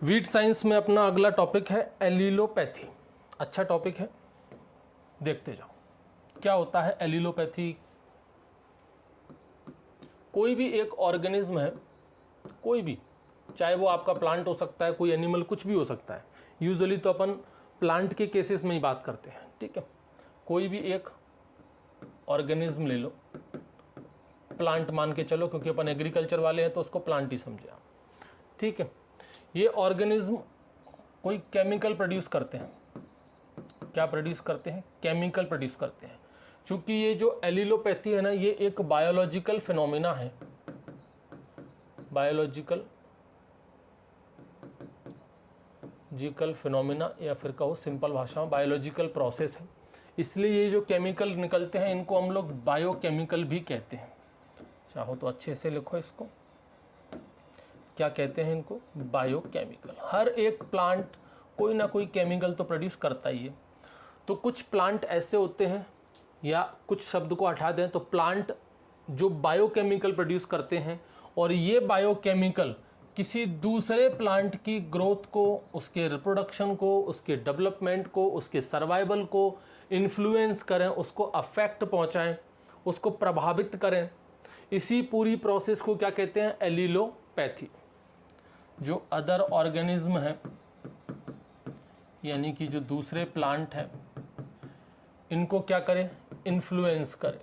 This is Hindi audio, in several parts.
वीट साइंस में अपना अगला टॉपिक है एलिलोपैथी। अच्छा टॉपिक है, देखते जाओ क्या होता है एलिलोपैथी। कोई भी एक ऑर्गेनिज्म है, कोई भी, चाहे वो आपका प्लांट हो सकता है, कोई एनिमल, कुछ भी हो सकता है। यूजुअली तो अपन प्लांट के केसेस में ही बात करते हैं, ठीक है। कोई भी एक ऑर्गेनिज्म ले लो, प्लांट मान के चलो, क्योंकि अपन एग्रीकल्चर वाले हैं तो उसको प्लांट ही समझे आप, ठीक है। ये ऑर्गेनिज्म कोई केमिकल प्रोड्यूस करते हैं। क्या प्रोड्यूस करते हैं? केमिकल प्रोड्यूस करते हैं। चूंकि ये जो एलिलोपैथी है ना, ये एक बायोलॉजिकल फिनोमिना है, बायोलॉजिकल फिनोमिना, या फिर कहो सिंपल भाषा में बायोलॉजिकल प्रोसेस है। इसलिए ये जो केमिकल निकलते हैं इनको हम लोग बायोकेमिकल भी कहते हैं। चाहो तो अच्छे से लिखो इसको, क्या कहते हैं इनको? बायोकेमिकल। हर एक प्लांट कोई ना कोई केमिकल तो प्रोड्यूस करता ही है। तो कुछ प्लांट ऐसे होते हैं, या कुछ शब्द को हटा दें तो प्लांट जो बायोकेमिकल प्रोड्यूस करते हैं, और ये बायोकेमिकल किसी दूसरे प्लांट की ग्रोथ को, उसके रिप्रोडक्शन को, उसके डेवलपमेंट को, उसके सर्वाइवल को इन्फ्लुएंस करें, उसको अफेक्ट पहुंचाएं, उसको प्रभावित करें। इसी पूरी प्रोसेस को क्या कहते हैं? एलिलोपैथी। जो अदर ऑर्गेनिज्म है, यानी कि जो दूसरे प्लांट हैं, इनको क्या करें? इन्फ्लुएंस करें,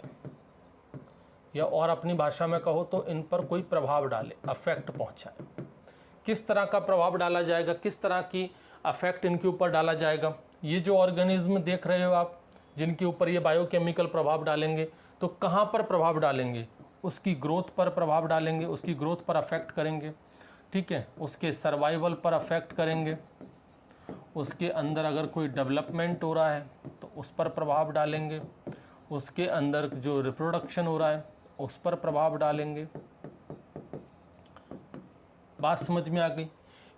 या और अपनी भाषा में कहो तो इन पर कोई प्रभाव डाले, अफेक्ट पहुंचाए। किस तरह का प्रभाव डाला जाएगा, किस तरह की अफेक्ट इनके ऊपर डाला जाएगा? ये जो ऑर्गेनिज्म देख रहे हो आप, जिनके ऊपर ये बायोकेमिकल प्रभाव डालेंगे, तो कहाँ पर प्रभाव डालेंगे? उसकी ग्रोथ पर प्रभाव डालेंगे, उसकी ग्रोथ पर अफेक्ट करेंगे, ठीक है। उसके सर्वाइवल पर अफेक्ट करेंगे, उसके अंदर अगर कोई डेवलपमेंट हो रहा है तो उस पर प्रभाव डालेंगे, उसके अंदर जो रिप्रोडक्शन हो रहा है उस पर प्रभाव डालेंगे। बात समझ में आ गई?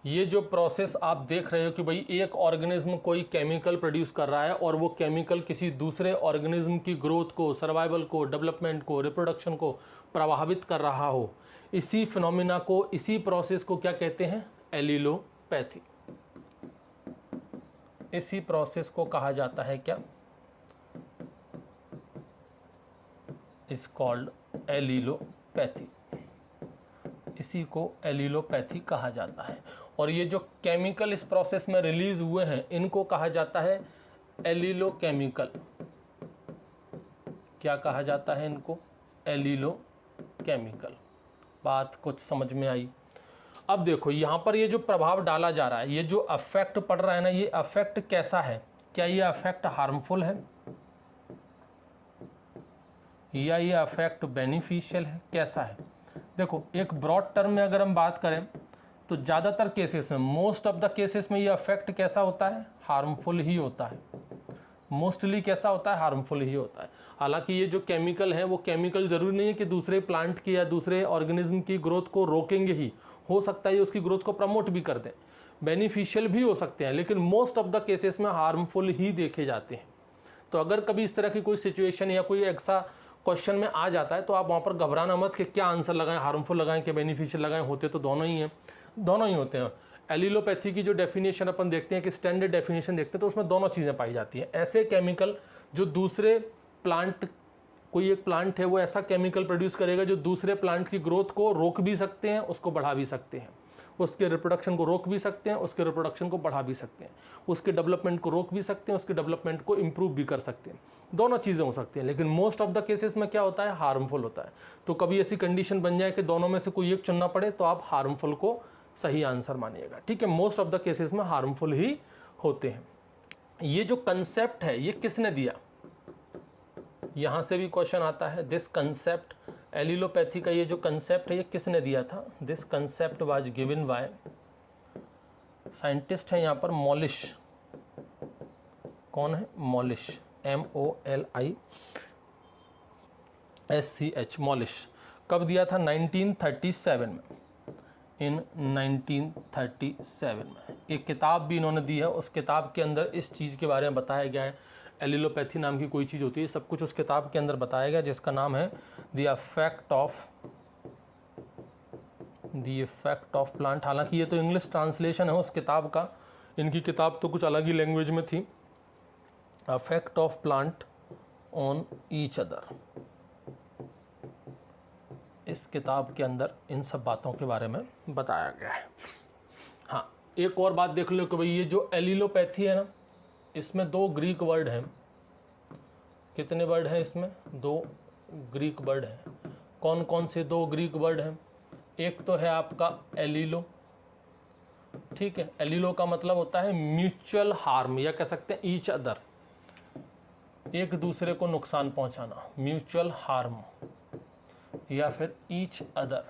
ये जो प्रोसेस आप देख रहे हो कि भाई एक ऑर्गेनिज्म कोई केमिकल प्रोड्यूस कर रहा है, और वो केमिकल किसी दूसरे ऑर्गेनिज्म की ग्रोथ को, सर्वाइवल को, डेवलपमेंट को, रिप्रोडक्शन को प्रभावित कर रहा हो, इसी फिनोमिना को, इसी प्रोसेस को क्या कहते हैं? एलिलोपैथी। इसी प्रोसेस को कहा जाता है क्या? Is called allelopathy. इसी को एलिलोपैथी कहा जाता है। और ये जो केमिकल इस प्रोसेस में रिलीज हुए हैं, इनको कहा जाता है एलिलोकेमिकल। क्या कहा जाता है इनको? एलिलोकेमिकल। बात कुछ समझ में आई? अब देखो यहाँ पर ये जो प्रभाव डाला जा रहा है, ये जो अफेक्ट पड़ रहा है ना, ये अफेक्ट कैसा है? क्या ये अफेक्ट हार्मफुल है, या ये अफेक्ट बेनिफिशियल है? कैसा है? देखो, एक ब्रॉड टर्म में अगर हम बात करें तो ज़्यादातर केसेस में, मोस्ट ऑफ द केसेस में ये अफेक्ट कैसा होता है? हार्मफुल ही होता है। मोस्टली कैसा होता है? हार्मफुल ही होता है। हालांकि ये जो केमिकल है, वो केमिकल ज़रूरी नहीं है कि दूसरे प्लांट की या दूसरे ऑर्गेनिज्म की ग्रोथ को रोकेंगे ही। हो सकता है ये उसकी ग्रोथ को प्रमोट भी कर दें, बेनिफिशियल भी हो सकते हैं, लेकिन मोस्ट ऑफ द केसेस में हार्मफुल ही देखे जाते हैं। तो अगर कभी इस तरह की कोई सिचुएशन या कोई ऐसा क्वेश्चन में आ जाता है, तो आप वहाँ पर घबराना मत कि क्या आंसर लगाएं, हार्मफुल लगाएं कि बेनिफिशियल लगाएं। होते तो दोनों ही हैं, दोनों ही होते हैं। एलिलोपैथी की जो डेफिनेशन अपन देखते हैं, कि स्टैंडर्ड डेफिनेशन देखते हैं, तो उसमें दोनों चीज़ें पाई जाती हैं। ऐसे केमिकल जो दूसरे प्लांट, कोई एक प्लांट है वो ऐसा केमिकल प्रोड्यूस करेगा जो दूसरे प्लांट की ग्रोथ को रोक भी सकते हैं, उसको बढ़ा भी सकते हैं, उसके रिप्रोडक्शन को रोक भी सकते हैं, उसके रिप्रोडक्शन को बढ़ा भी सकते हैं, उसके डेवलपमेंट को रोक भी सकते हैं, उसके डेवलपमेंट को इम्प्रूव भी कर सकते हैं। दोनों चीज़ें हो सकती हैं, लेकिन मोस्ट ऑफ द केसेस में क्या होता है? हार्मफुल होता है। तो कभी ऐसी कंडीशन बन जाए कि दोनों में से कोई एक चुनना पड़े, तो आप हार्मफुल को सही आंसर मानिएगा, ठीक है। मोस्ट ऑफ द केसेस में हार्मफुल ही होते हैं। ये जो कंसेप्ट है, ये किसने दिया? यहाँ से भी क्वेश्चन आता है। दिस कंसेप्ट, एलिलोपैथी का ये जो कंसेप्ट है, ये किसने दिया था? This concept was given by, scientist है यहाँ पर मॉलिश। कौन है? Molisch, MOLISH, Molisch. कब दिया था? 1937 में। इन 1937 में एक किताब भी इन्होंने दी है। उस किताब के अंदर इस चीज़ के बारे में बताया गया है। एलिलोपैथी नाम की कोई चीज़ होती है, सब कुछ उस किताब के अंदर बताया गया, जिसका नाम है the effect of the effect of plant, हालांकि ये तो इंग्लिश ट्रांसलेशन है उस किताब का, इनकी किताब तो कुछ अलग ही लैंग्वेज में थी। Effect of plant on each other, इस किताब के अंदर इन सब बातों के बारे में बताया गया है। हाँ, एक और बात देख लो कि भाई ये जो एलिलोपैथी है ना, इसमें 2 ग्रीक वर्ड हैं। कितने वर्ड हैं इसमें? 2 ग्रीक वर्ड हैं। कौन कौन से 2 ग्रीक वर्ड हैं? एक तो है आपका एलिलो, ठीक है, एलिलो का मतलब होता है म्यूचुअल हार्म, या कह सकते हैं ईच अदर, एक दूसरे को नुकसान पहुंचाना, म्यूचुअल हार्म या फिर ईच अदर,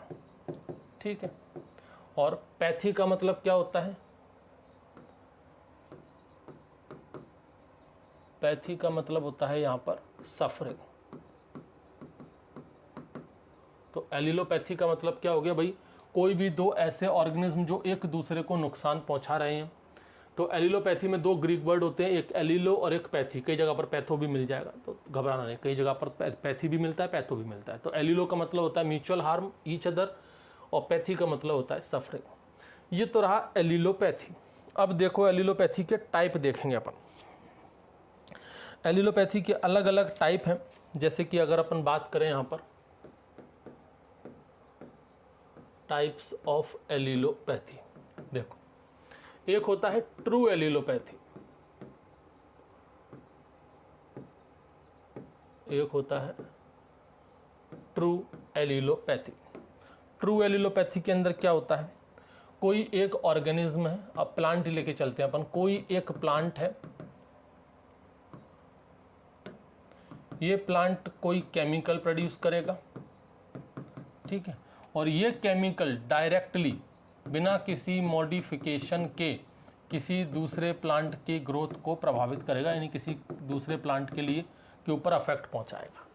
ठीक है। और पैथी का मतलब क्या होता है? पैथी का मतलब होता है यहाँ पर सफरिंग। तो एलिलोपैथी का मतलब क्या हो गया भाई? कोई भी 2 ऐसे ऑर्गेनिज्म जो एक दूसरे को नुकसान पहुंचा रहे हैं। तो एलिलोपैथी में 2 ग्रीक वर्ड होते हैं, एक एलिलो और एक पैथी। कई जगह पर पैथो भी मिल जाएगा, तो घबराना नहीं, कई जगह पर पैथी भी मिलता है, पैथो भी मिलता है। तो एलिलो का मतलब होता है म्यूचुअल हार्म, ईच अदर, और पैथी का मतलब होता है सफरिंग। ये तो रहा एलिलोपैथी। अब देखो एलिलोपैथी के टाइप देखेंगे अपन। एलिलोपैथी के अलग अलग टाइप हैं। जैसे कि अगर अपन बात करें यहाँ पर टाइप्स ऑफ एलिलोपैथी, देखो एक होता है ट्रू एलिलोपैथी, एक होता है ट्रू एलिलोपैथी। ट्रू एलिलोपैथी के अंदर क्या होता है? कोई एक ऑर्गेनिज्म है, अब प्लांट लेके चलते हैं अपन, कोई एक प्लांट है, ये प्लांट कोई केमिकल प्रोड्यूस करेगा, ठीक है, और ये केमिकल डायरेक्टली बिना किसी मॉडिफिकेशन के किसी दूसरे प्लांट की ग्रोथ को प्रभावित करेगा, यानी किसी दूसरे प्लांट के लिए के ऊपर अफेक्ट पहुंचाएगा।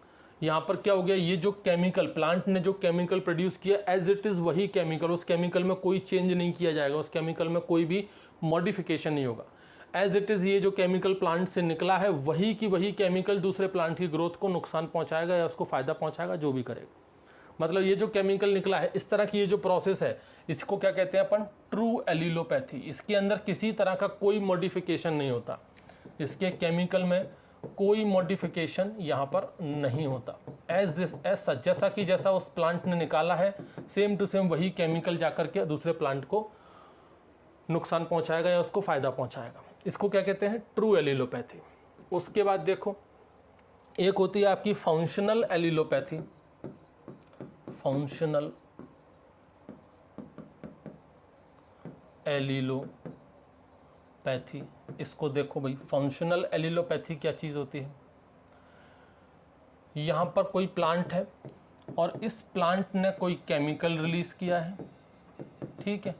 यहाँ पर क्या हो गया? ये जो केमिकल, प्लांट ने जो केमिकल प्रोड्यूस किया एज इट इज़ वही केमिकल, उस केमिकल में कोई चेंज नहीं किया जाएगा, उस केमिकल में कोई भी मॉडिफिकेशन नहीं होगा। एज इट इज़ ये जो केमिकल प्लांट से निकला है वही की वही केमिकल दूसरे प्लांट की ग्रोथ को नुकसान पहुंचाएगा या उसको फ़ायदा पहुंचाएगा, जो भी करेगा। मतलब ये जो केमिकल निकला है, इस तरह की ये जो प्रोसेस है, इसको क्या कहते हैं अपन? True allelopathy. इसके अंदर किसी तरह का कोई मॉडिफिकेशन नहीं होता, इसके केमिकल में कोई मॉडिफिकेशन यहाँ पर नहीं होता। एज सच, जैसा कि जैसा उस प्लांट ने निकाला है सेम टू सेम वही केमिकल जाकर के दूसरे प्लांट को नुकसान पहुँचाएगा या उसको फ़ायदा पहुँचाएगा। इसको क्या कहते हैं? True allelopathy. उसके बाद देखो एक होती है आपकी फंक्शनल एलिलोपैथी। फंक्शनल एलिलोपैथी, इसको देखो भाई, फंक्शनल एलिलोपैथी क्या चीज़ होती है? यहाँ पर कोई प्लांट है और इस प्लांट ने कोई केमिकल रिलीज़ किया है, ठीक है।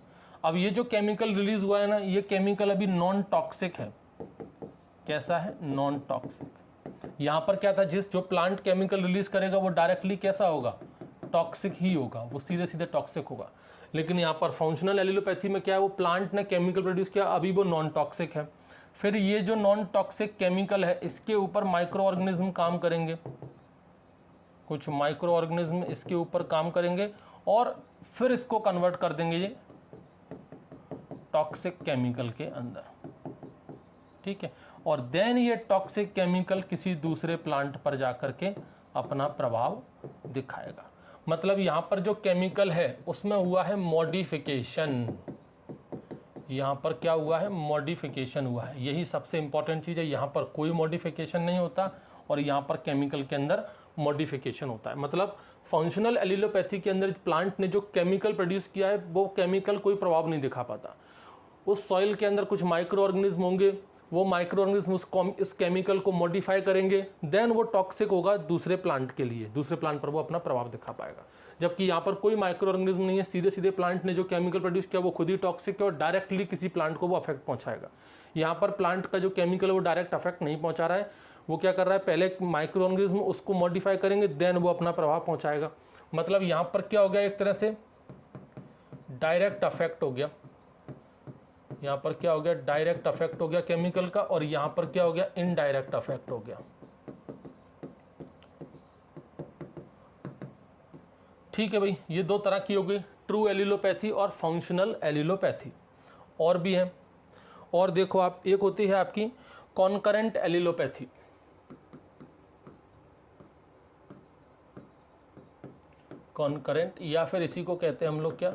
अब ये जो केमिकल रिलीज़ हुआ है ना, ये केमिकल अभी नॉन टॉक्सिक है। कैसा है? Non toxic. यहाँ पर क्या था? जो प्लांट केमिकल रिलीज़ करेगा वो डायरेक्टली कैसा होगा? टॉक्सिक ही होगा, वो सीधे सीधे टॉक्सिक होगा। लेकिन यहाँ पर फंक्शनल एलिलोपैथी में क्या है? वो प्लांट ने केमिकल प्रोड्यूस किया, अभी वो नॉन टॉक्सिक है। फिर ये जो नॉन टॉक्सिक केमिकल है इसके ऊपर माइक्रो ऑर्गेनिज्म काम करेंगे, कुछ माइक्रो ऑर्गेनिज्म इसके ऊपर काम करेंगे और फिर इसको कन्वर्ट कर देंगे ये टॉक्सिक केमिकल के अंदर, ठीक है। और देन ये टॉक्सिक केमिकल किसी दूसरे प्लांट पर जाकर के अपना प्रभाव दिखाएगा। मतलब यहाँ पर जो केमिकल है उसमें हुआ है मॉडिफिकेशन, यहाँ पर क्या हुआ है? मॉडिफिकेशन हुआ है। यही सबसे इंपॉर्टेंट चीज़ है, यहाँ पर कोई मॉडिफिकेशन नहीं होता और यहाँ पर केमिकल के अंदर मॉडिफिकेशन होता है। मतलब फंक्शनल एलिलोपैथी के अंदर प्लांट ने जो केमिकल प्रोड्यूस किया है वो केमिकल कोई प्रभाव नहीं दिखा पाता। उस सॉइल के अंदर कुछ माइक्रो ऑर्गेनिज्म होंगे, वो माइक्रो ऑर्गेनिज्म इस केमिकल को मॉडिफाई करेंगे, देन वो टॉक्सिक होगा दूसरे प्लांट के लिए, दूसरे प्लांट पर वो अपना प्रभाव दिखा पाएगा। जबकि यहाँ पर कोई माइक्रो ऑर्गेनिज्म नहीं है, सीधे सीधे प्लांट ने जो केमिकल प्रोड्यूस किया वो खुद ही टॉक्सिक है और डायरेक्टली किसी प्लांट को वो अफेक्ट पहुँचाएगा। यहाँ पर प्लांट का जो केमिकल है वो डायरेक्ट अफेक्ट नहीं पहुँचा रहा है, वो क्या कर रहा है? पहले माइक्रो ऑर्गेनिज्म उसको मॉडिफाई करेंगे, देन वो अपना प्रभाव पहुँचाएगा। मतलब यहाँ पर क्या हो गया? एक तरह से डायरेक्ट अफेक्ट हो गया। यहाँ पर क्या हो गया? डायरेक्ट अफेक्ट हो गया केमिकल का, और यहाँ पर क्या हो गया? इनडायरेक्ट अफेक्ट हो गया, ठीक है भाई। ये 2 तरह की हो गई ट्रू एलिलोपैथी और फंक्शनल एलिलोपैथी। और भी है, और देखो आप, एक होती है आपकी कॉन्करेंट एलिलोपैथी। कॉन्करेंट, या फिर इसी को कहते हैं हम लोग क्या,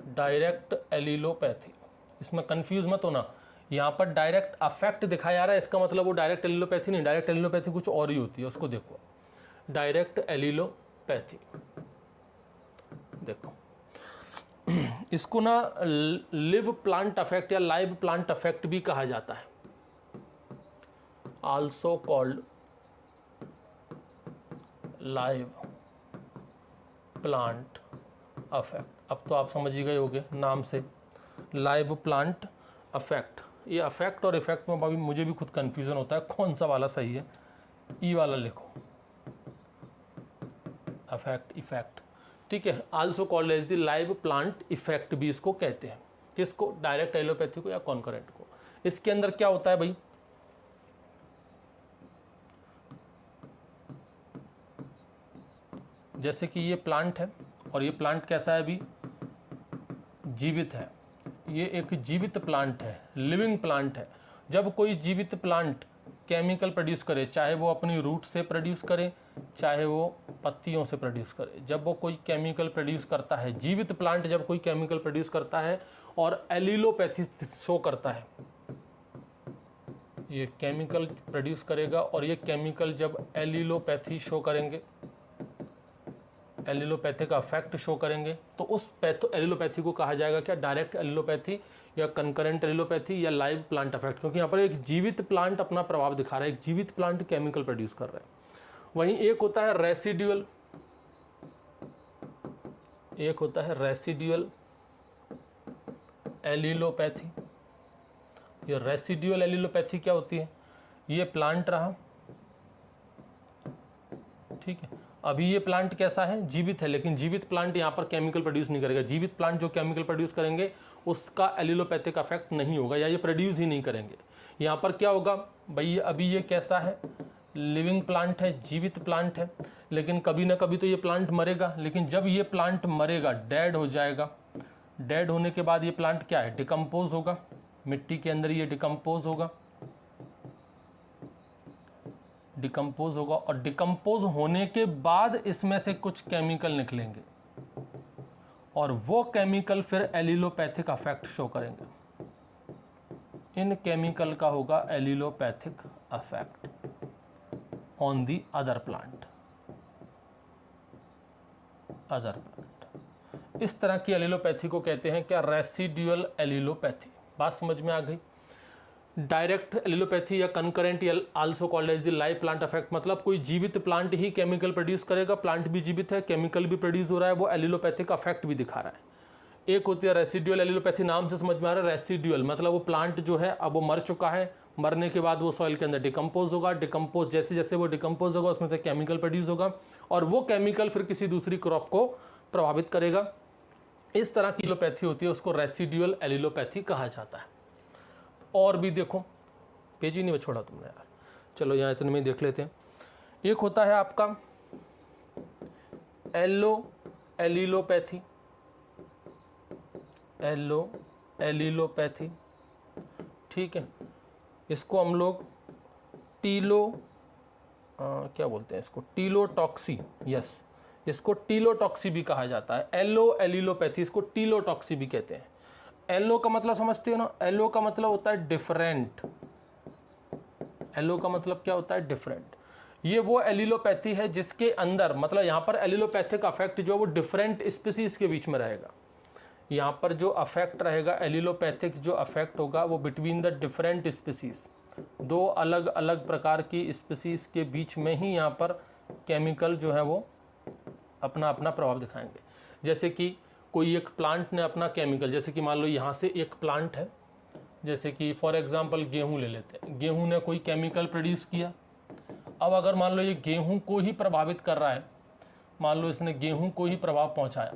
डायरेक्ट एलिलोपैथी। इसमें कंफ्यूज मत होना, यहाँ पर डायरेक्ट अफेक्ट दिखाया जा रहा है, इसका मतलब वो डायरेक्ट एलिलोपैथी नहीं, डायरेक्ट एलिलोपैथी कुछ और ही होती है, उसको देखो। डायरेक्ट एलिलोपैथी देखो, इसको ना लिव प्लांट अफेक्ट या लाइव प्लांट अफेक्ट भी कहा जाता है, also called live plant affect. अब तो आप समझ ही गए होंगे नाम से, लाइव प्लांट अफेक्ट। ये अफेक्ट और इफेक्ट में अभी मुझे भी खुद कंफ्यूजन होता है कौन सा वाला सही है, ई वाला लिखो, अफेक्ट इफेक्ट, ठीक है। Also called as the live plant effect भी इसको कहते हैं, किसको, डायरेक्ट एलिलोपैथी को या कॉन्करेंट को। इसके अंदर क्या होता है भाई, जैसे कि ये प्लांट है और ये प्लांट कैसा है, अभी जीवित है, ये एक जीवित प्लांट है, लिविंग प्लांट है। जब कोई जीवित प्लांट केमिकल प्रोड्यूस करे, चाहे वो अपनी रूट से प्रोड्यूस करे, चाहे वो पत्तियों से प्रोड्यूस करे, जब वो कोई केमिकल प्रोड्यूस करता है, जीवित प्लांट जब कोई केमिकल प्रोड्यूस करता है और एलिलोपैथी शो करता है, ये केमिकल प्रोड्यूस करेगा और ये केमिकल जब एलिलोपैथी शो करेंगे, एलिलोपैथी का अफेक्ट शो करेंगे, तो उस एलिलोपैथी को कहा जाएगा क्या, डायरेक्ट एलिलोपैथी या कंकरेंट एलिलोपैथी या लाइव प्लांट अफेक्ट, क्योंकि यहाँ पर एक जीवित प्लांट अपना प्रभाव दिखा रहा है, एक जीवित प्लांट केमिकल प्रोड्यूस कर रहा है। वहीं एक होता है रेसिड्यूअल, एक होता है रेसिड्यूअल एलिलोपैथी। ये रेसिड्यूअल एलिलोपैथी क्या होती है, ये प्लांट रहा, ठीक है, अभी ये प्लांट कैसा है, जीवित है, लेकिन जीवित प्लांट यहाँ पर केमिकल प्रोड्यूस नहीं करेगा। जीवित प्लांट जो केमिकल प्रोड्यूस करेंगे उसका एलिलोपैथिक अफेक्ट नहीं होगा या ये प्रोड्यूस ही नहीं करेंगे। यहाँ पर क्या होगा भाई, अभी ये कैसा है, लिविंग प्लांट है, जीवित प्लांट है, लेकिन कभी ना कभी तो ये प्लांट मरेगा। लेकिन जब ये प्लांट मरेगा, डेड हो जाएगा, डेड होने के बाद ये प्लांट क्या है, डिकम्पोज होगा, मिट्टी के अंदर ये डिकम्पोज होगा, डिकम्पोज होगा, और डिकम्पोज होने के बाद इसमें से कुछ केमिकल निकलेंगे और वो केमिकल फिर एलिलोपैथिक अफेक्ट शो करेंगे। इन केमिकल का होगा allelopathic effect on the other plant, other plant. इस तरह की एलिलोपैथी को कहते हैं क्या, रेसिड्यूअल एलिलोपैथी। बात समझ में आ गई। डायरेक्ट एलिलोपैथी या कंकरेंट या also called as the live plant affect, मतलब कोई जीवित प्लांट ही केमिकल प्रोड्यूस करेगा, प्लांट भी जीवित है, केमिकल भी प्रोड्यूस हो रहा है, वो एलिलोपैथिक अफेक्ट भी दिखा रहा है। एक होती है रेसिड्यूअल एलिलोपैथी, नाम से समझ में आ रहा है, रेसिड्यूअल मतलब वो प्लांट जो है अब वो मर चुका है, मरने के बाद वो सॉइल के अंदर डिकम्पोज होगा, डिकम्पोज जैसे जैसे वो डिकम्पोज होगा उसमें से केमिकल प्रोड्यूस होगा और वो केमिकल फिर किसी दूसरी क्रॉप को प्रभावित करेगा। इस तरह की एलिलोपैथी होती है, उसको रेसिड्यूअल एलिलोपैथी कहा जाता है। और भी देखो, पेज ही नहीं छोड़ा तुमने यार, चलो यहाँ इतने में देख लेते हैं। एक होता है आपका एलिलोपैथी, एलिलोपैथी, ठीक है। इसको हम लोग क्या बोलते हैं इसको, टीलोटॉक्सी, यस, इसको टीलोटॉक्सी भी कहा जाता है। एलिलोपैथी, इसको टीलोटॉक्सी भी कहते हैं। एलो का मतलब समझते हो ना, एलो का मतलब होता है डिफरेंट, एलो का मतलब क्या होता है, डिफरेंट। ये वो एलिलोपैथी है जिसके अंदर, मतलब यहाँ पर एलिलोपैथिक अफेक्ट जो वो डिफरेंट स्पीसीज के बीच में रहेगा। यहाँ पर जो अफेक्ट रहेगा, एलिलोपैथिक जो अफेक्ट होगा वो बिटवीन द डिफरेंट स्पीसीज, दो अलग अलग प्रकार की स्पीसीज के बीच में ही यहाँ पर केमिकल जो है वो अपना अपना प्रभाव दिखाएंगे। जैसे कि कोई एक प्लांट ने अपना केमिकल, जैसे कि मान लो यहाँ से एक प्लांट है, जैसे कि फॉर एग्जांपल गेहूं ले लेते हैं, गेहूं ने कोई केमिकल प्रोड्यूस किया। अब अगर मान लो ये गेहूं को ही प्रभावित कर रहा है, मान लो इसने गेहूं को ही प्रभाव पहुंचाया,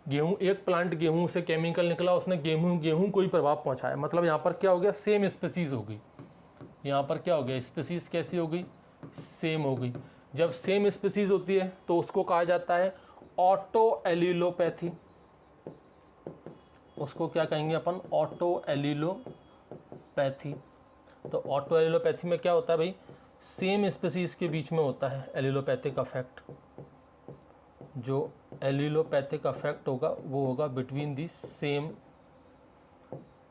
गेहूं, एक प्लांट गेहूं से केमिकल निकला, उसने गेहूं को ही प्रभाव पहुंचाया, मतलब यहाँ पर क्या हो गया, सेम स्पीसीज हो गई। यहाँ पर क्या हो गया, स्पीसीज कैसी हो गई, सेम हो गई। जब सेम स्पीसीज होती है तो उसको कहा जाता है ऑटो एलिलोपैथी, उसको क्या कहेंगे अपन, ऑटो एलिलोपैथी। तो ऑटो एलिलोपैथी में क्या होता है भाई, सेम स्पीसीज के बीच में होता है एलिलोपैथिक अफेक्ट। जो एलिलोपैथिक अफेक्ट होगा वो होगा between the same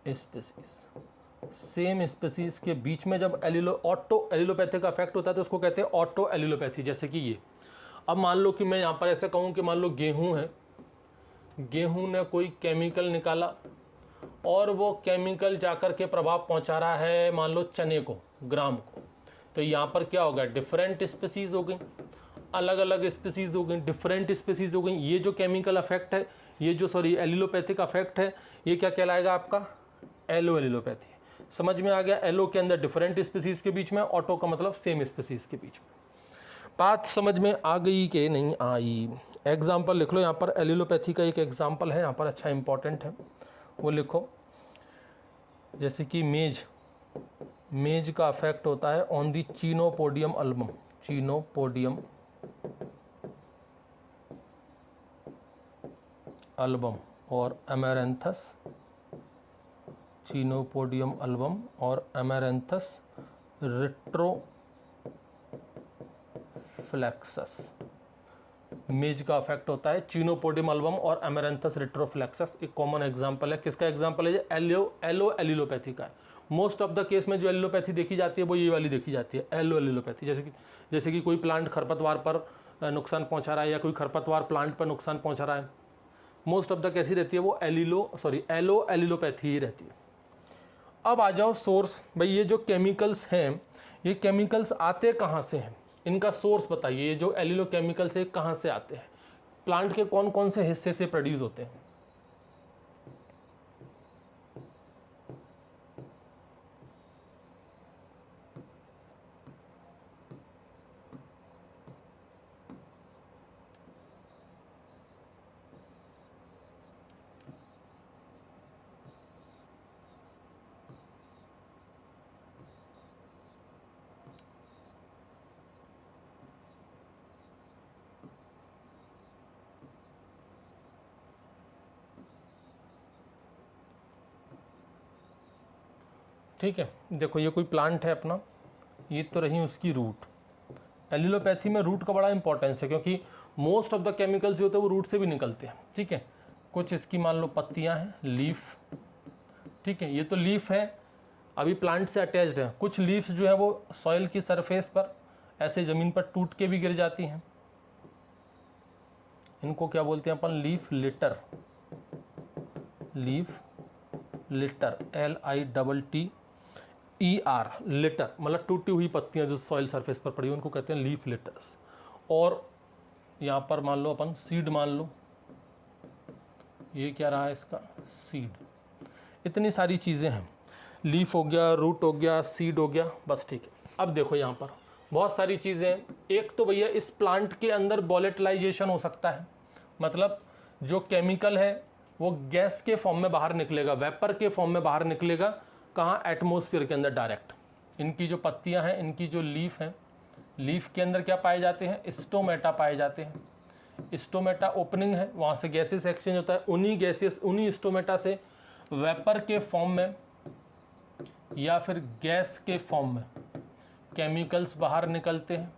species. Same species के बीच में जब ऑटो एलिलोपैथिक अफेक्ट होता है तो उसको कहते हैं ऑटो एलिलोपैथी। जैसे कि ये, अब मान लो कि मैं यहाँ पर ऐसे कहूँ कि मान लो गेहूँ है, गेहूँ ने कोई केमिकल निकाला और वो केमिकल जाकर के प्रभाव पहुँचा रहा है मान लो चने को, ग्राम को। तो यहाँ पर क्या होगा, डिफरेंट स्पीसीज हो गई, अलग अलग स्पीसीज हो गई, डिफरेंट स्पीसीज हो गई। ये जो केमिकल अफेक्ट है, ये जो एलिलोपैथिक अफेक्ट है, ये क्या कहलाएगा आपका, एलो एलिलोपैथी। समझ में आ गया, एलो के अंदर डिफरेंट स्पीसीज के बीच में, ऑटो का मतलब सेम स्पीसीज के बीच में। बात समझ में आ गई कि नहीं आई। एग्जाम्पल लिख लो यहाँ पर, एलिलोपैथी का एक एग्जाम्पल है यहाँ पर, अच्छा इंपॉर्टेंट है, वो लिखो। जैसे कि मेज का अफेक्ट होता है on the Chenopodium album, Chenopodium album और अमेरेंथस, चीनोपोडियम अल्बम और अमेरेंथस रिट्रोफ्लेक्सस। मेज का अफेक्ट होता है चीनोपोडियम अल्बम और अमेरेंथस रिट्रोफ्लेक्सस। एक कॉमन एग्जांपल है, किसका एग्जांपल है, एलो एलिलोपैथी का है। मोस्ट ऑफ द केस में जो एलिलोपैथी देखी जाती है वो ये वाली देखी जाती है, एलो एलिलोपैथी। जैसे कि कोई प्लांट खरपतवार पर नुकसान पहुंचा रहा है या कोई खरपतवार प्लांट पर नुकसान पहुंचा रहा है, मोस्ट ऑफ द कैसी रहती है वो एलो एलिलोपैथी ही रहती है। अब आ जाओ सोर्स, भाई ये जो केमिकल्स हैं, ये केमिकल्स आते कहाँ से हैं, इनका सोर्स बताइए। ये जो एलिलो केमिकल्स है कहाँ से आते हैं, प्लांट के कौन कौन से हिस्से से प्रोड्यूस होते हैं। ठीक है, देखो ये कोई प्लांट है अपना, ये तो रही उसकी रूट। एलिलोपैथी में रूट का बड़ा इंपॉर्टेंस है क्योंकि मोस्ट ऑफ द केमिकल्स जो होते हैं वो रूट से भी निकलते हैं। ठीक है, कुछ इसकी मान लो पत्तियां हैं, लीफ, ठीक है, ये तो लीफ है, अभी प्लांट से अटैच्ड है। कुछ लीफ जो है वो सॉइल की सरफेस पर ऐसे ज़मीन पर टूट के भी गिर जाती हैं, इनको क्या बोलते हैं अपन, leaf litter. Leaf litter, LITTER, litter मतलब टूटी हुई पत्तियां जो सॉइल सरफेस पर पड़ी, उनको कहते हैं लीफ लिटर्स। और यहाँ पर मान लो अपन सीड मान लो, ये क्या रहा है इसका, सीड। इतनी सारी चीज़ें हैं, लीफ हो गया, रूट हो गया, सीड हो गया, बस ठीक है। अब देखो यहाँ पर बहुत सारी चीज़ें, एक तो भैया इस प्लांट के अंदर वोलेटिलाइजेशन हो सकता है, मतलब जो केमिकल है वो गैस के फॉर्म में बाहर निकलेगा, वेपर के फॉर्म में बाहर निकलेगा, कहाँ, एटमॉस्फेयर के अंदर डायरेक्ट। इनकी जो पत्तियां हैं, इनकी जो लीफ हैं, लीफ के अंदर क्या पाए जाते हैं, स्टोमेटा पाए जाते हैं। स्टोमेटा ओपनिंग है, वहाँ से गैसेस एक्सचेंज होता है, उन्हीं स्टोमेटा से वेपर के फॉर्म में या फिर गैस के फॉर्म में केमिकल्स बाहर निकलते हैं,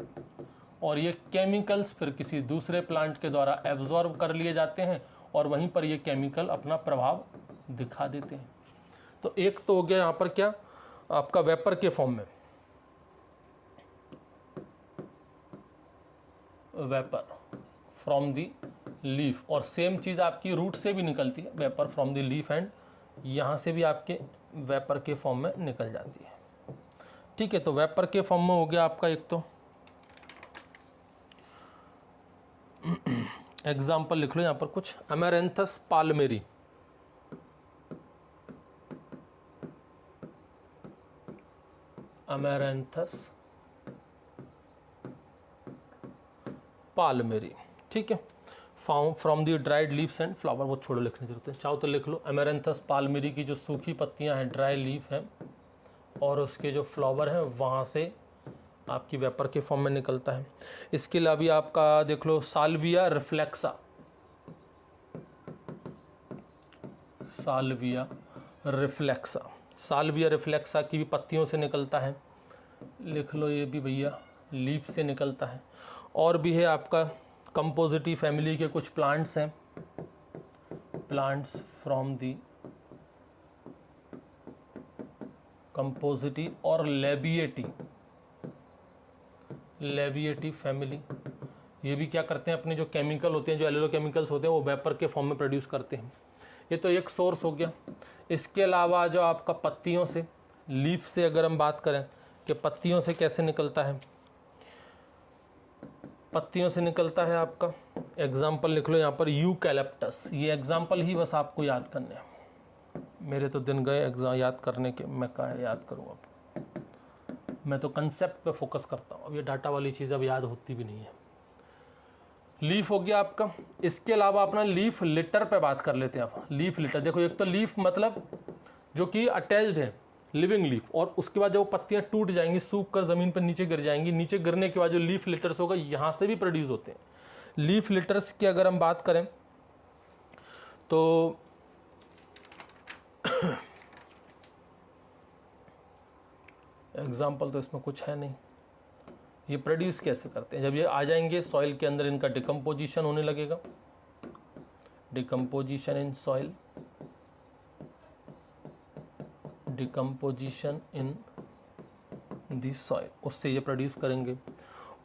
और ये केमिकल्स फिर किसी दूसरे प्लांट के द्वारा एब्जॉर्ब कर लिए जाते हैं और वहीं पर ये केमिकल अपना प्रभाव दिखा देते हैं। तो एक तो हो गया यहाँ पर क्या, आपका वेपर के फॉर्म में, वेपर फ्रॉम दी लीफ, और सेम चीज़ आपकी रूट से भी निकलती है, vapour from the leaf, and यहाँ से भी आपके वेपर के फॉर्म में निकल जाती है। ठीक है, तो वेपर के फॉर्म में हो गया आपका एक तो। एग्जाम्पल लिख लो यहाँ पर कुछ, अमेरेंथस पाल्मेरी, अमेरेंथस पाल्मेरी, ठीक है, from the dried leaves and flower, वो छोड़ो लिखने की जरूरत है, चाहो तो लिख लो। अमेरेंथस पाल्मेरी की जो सूखी पत्तियां हैं, ड्राई लीफ हैं, और उसके जो फ्लावर हैं वहाँ से आपकी वेपर के फॉर्म में निकलता है। इसके अलावा भी आपका देख लो, साल्विया रिफ्लेक्सा, साल्विया रिफ्लेक्सा। साल्विया रिफ्लेक्सा की भी पत्तियों से निकलता है, लिख लो ये भी भैया, लीफ से निकलता है। और भी है आपका कंपोजिटी फैमिली के कुछ प्लांट्स हैं, प्लांट्स फ्रॉम दी कंपोजिटी और लेविएटी फैमिली। ये भी क्या करते हैं, अपने जो केमिकल होते हैं, जो एल्यूलो केमिकल्स होते हैं, वो वेपर के फॉर्म में प्रोड्यूस करते हैं। ये तो एक सोर्स हो गया। इसके अलावा जो आपका पत्तियों से, लीफ से अगर हम बात करें कि पत्तियों से कैसे निकलता है, पत्तियों से निकलता है आपका, एग्जाम्पल लिख लो यहाँ पर यूकैलिप्टस। ये एग्जाम्पल ही बस आपको याद करने हैं। मेरे तो दिन गए एग्जाम याद करने के, मैं कहाँ याद करूँ अब, मैं तो कंसेप्ट पे फोकस करता हूँ। अब ये डाटा वाली चीज़ अब याद होती भी नहीं है। लीफ हो गया आपका। इसके अलावा अपना लीफ लिटर पे बात कर लेते हैं आप। लीफ लिटर देखो, एक तो लीफ मतलब जो कि अटैच्ड है, लिविंग लीफ, और उसके बाद जो पत्तियां टूट जाएंगी, सूख कर ज़मीन पर नीचे गिर जाएंगी, नीचे गिरने के बाद जो लीफ लिटर्स होगा यहाँ से भी प्रोड्यूस होते हैं। लीफ लिटर्स की अगर हम बात करें तो एग्जाम्पल तो इसमें कुछ है नहीं। ये प्रोड्यूस कैसे करते हैं, जब ये आ जाएंगे सॉइल के अंदर, इनका डिकम्पोजिशन होने लगेगा, decomposition in soil, decomposition in the soil, उससे ये प्रोड्यूस करेंगे।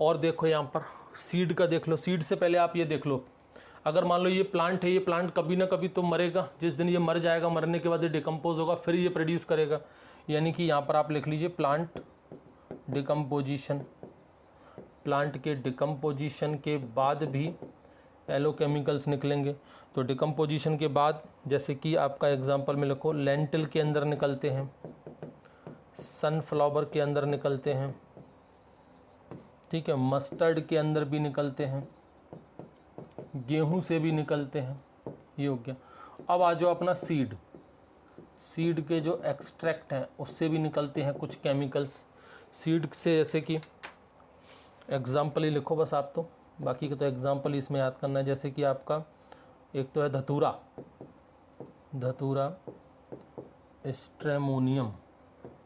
और देखो यहाँ पर सीड का देख लो। सीड से पहले आप ये देख लो, अगर मान लो ये प्लांट है, ये प्लांट कभी ना कभी तो मरेगा। जिस दिन ये मर जाएगा, मरने के बाद ये डिकम्पोज होगा, फिर ये प्रोड्यूस करेगा। यानी कि यहाँ पर आप लिख लीजिए प्लांट डिकम्पोजिशन। प्लांट के डिकम्पोजिशन के बाद भी एलो केमिकल्स निकलेंगे। तो डिकम्पोजिशन के बाद, जैसे कि आपका एग्जांपल में लिखो, लेंटिल के अंदर निकलते हैं, सनफ्लावर के अंदर निकलते हैं, ठीक है, मस्टर्ड के अंदर भी निकलते हैं, गेहूं से भी निकलते हैं। ये हो गया। अब आ जाओ अपना सीड। सीड के जो एक्सट्रैक्ट हैं उससे भी निकलते हैं कुछ केमिकल्स। सीड से जैसे कि एग्जाम्पल ही लिखो बस आप, तो बाकी का तो एग्जाम्पल इसमें याद करना है। जैसे कि आपका एक तो है धतूरा, धतूरा स्ट्रेमोनियम।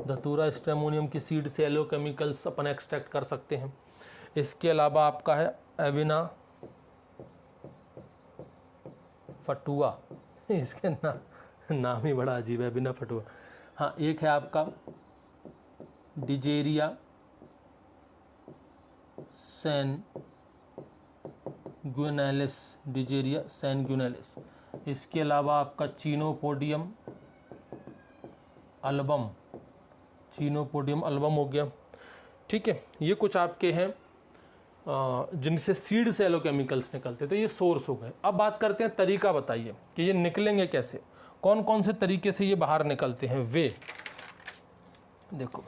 धतूरा स्ट्रेमोनियम की सीड से एलो केमिकल्स अपन एक्सट्रैक्ट कर सकते हैं। इसके अलावा आपका है एविना फटुआ। इसके नाम ही बड़ा अजीब है, एविना फटुआ। हाँ, एक है आपका डिजेरिया सैनगुइनैलिस, डिजेरिया सैनगुइनैलिस। इसके अलावा आपका चीनोपोडियम अल्बम, चीनोपोडियम अल्बम हो गया। ठीक है, ये कुछ आपके हैं जिनसे सीड से एलो केमिकल्स निकलते, तो ये सोर्स हो गए। अब बात करते हैं तरीका, बताइए कि ये निकलेंगे कैसे, कौन कौन से तरीके से ये बाहर निकलते हैं। वे देखो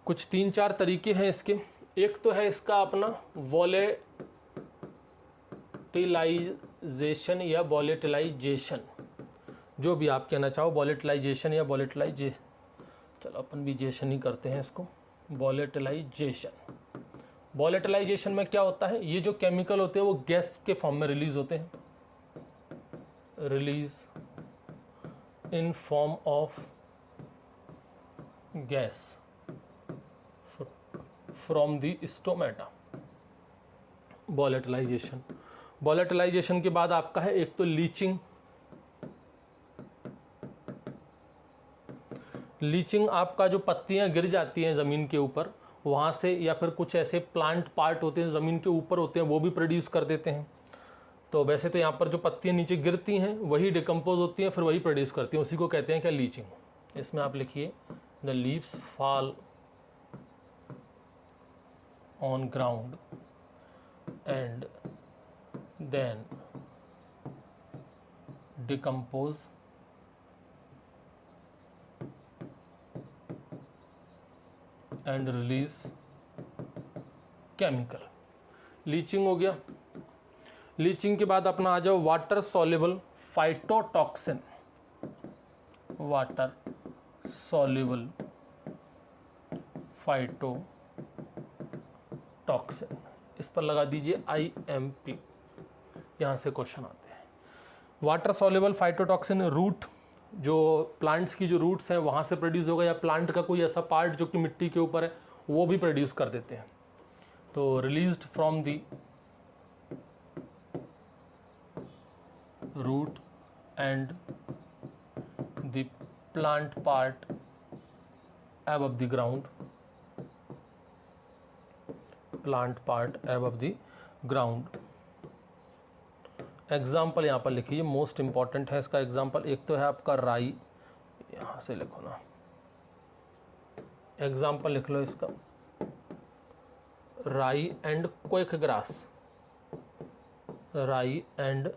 कुछ 3-4 तरीके हैं इसके। एक तो है इसका अपना वॉलेटिलाइजेशन या वॉलेटिलाइजेशन, जो भी आप कहना चाहो, वॉलेटिलाइजेशन या वॉलेटिलाइजेशन, चलो अपन भी जेशन ही करते हैं इसको, वॉलेटिलाइजेशन। वॉलेटिलाइजेशन में क्या होता है, ये जो केमिकल होते हैं वो गैस के फॉर्म में रिलीज होते हैं, release in form of gas from the stomata. Volatilisation. Volatilisation के बाद आपका है एक तो लीचिंग। लीचिंग आपका जो पत्तियां गिर जाती हैं ज़मीन के ऊपर, वहाँ से, या फिर कुछ ऐसे प्लांट पार्ट होते हैं ज़मीन के ऊपर होते हैं, वो भी प्रोड्यूस कर देते हैं। तो वैसे तो यहाँ पर जो पत्तियां नीचे गिरती हैं वही डिकम्पोज होती हैं, फिर वही प्रोड्यूस करती हैं, उसी को कहते हैं क्या, लीचिंग। इसमें आप लिखिए the leaves fall on ground and then decompose and release chemical. Leaching हो गया। लीचिंग के बाद अपना आ जाओ water soluble phytotoxin. Water soluble phytotoxin, इस पर लगा दीजिए IMP, यहाँ से क्वेश्चन आते हैं। वाटर सॉल्युबल फाइटोटॉक्सिन रूट, जो प्लांट्स की जो रूट्स हैं वहाँ से प्रोड्यूस होगा, या प्लांट का कोई ऐसा पार्ट जो कि मिट्टी के ऊपर है वो भी प्रोड्यूस कर देते हैं। तो released from the root and the plant part above the ground, plant part above the ground। Example यहाँ पर लिखिए, मोस्ट इंपॉर्टेंट है इसका एग्जाम्पल। एक तो है आपका राई, यहाँ से लिखो ना, एग्जाम्पल लिख लो इसका, राई एंड क्वेक ग्रास, राई एंड